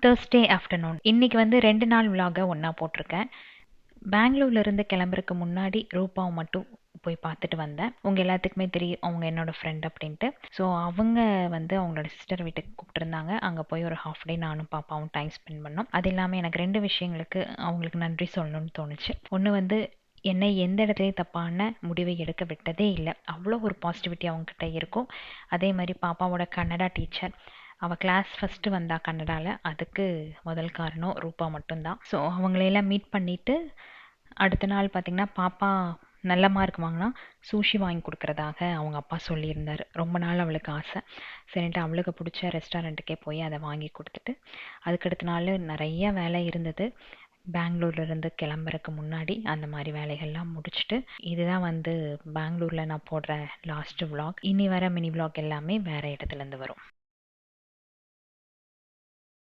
Thursday afternoon. இன்னைக்கு வந்து 2 நாள் விலாக ஒண்ணா போட்டிருக்கேன். பெங்களூர்ல இருந்து கிளம்புறதுக்கு முன்னாடி ரூபாவை மட்டும் போய் பார்த்துட்டு வந்தேன். உங்க எல்லாத்துக்குமே தெரியும் அவங்க என்னோட ஃப்ரெண்ட் அப்படின்ட்டு. ஸோ அவங்க வந்து அவங்களோட சிஸ்டர் வீட்டுக்கு கூப்பிட்டுருந்தாங்க. அங்கே போய் ஒரு ஹாஃப் டே நானும் பாப்பாவும் டைம் ஸ்பெண்ட் பண்ணோம். அது இல்லாமல் எனக்கு 2 விஷயங்களுக்கு அவங்களுக்கு நன்றி சொல்லணும்னு தோணுச்சு. ஒன்று வந்து என்னை எந்த இடத்துலையும் தப்பான முடிவை எடுக்க விட்டதே இல்லை. அவ்வளோ ஒரு பாசிட்டிவிட்டி அவங்ககிட்ட இருக்கும். அதே மாதிரி பாப்பாவோட கன்னடா டீச்சர், அவள் கிளாஸ் ஃபஸ்ட்டு வந்தா கன்னடாவில், அதுக்கு முதல் காரணம் ரூபா மட்டும்தான். ஸோ அவங்களையெல்லாம் மீட் பண்ணிவிட்டு அடுத்த நாள் பார்த்திங்கன்னா பாப்பா நல்ல மார்க் வாங்கினா சூஷி வாங்கி கொடுக்குறதாக அவங்க அப்பா சொல்லியிருந்தார். ரொம்ப நாள் அவளுக்கு ஆசை. சரின்ட்டு அவளுக்கு பிடிச்ச ரெஸ்டாரண்ட்டுக்கே போய் அதை வாங்கி கொடுத்துட்டு அதுக்கடுத்த நாள் நிறைய வேலை இருந்தது. பெங்களூர்லேருந்து கிளம்புறதுக்கு முன்னாடி அந்த மாதிரி வேலைகள்லாம் முடிச்சுட்டு இதுதான் வந்து பெங்களூரில் நான் போடுற லாஸ்ட்டு விலாக். இனி வர மினி விலாக் எல்லாமே வேறு இடத்துலேருந்து வரும்.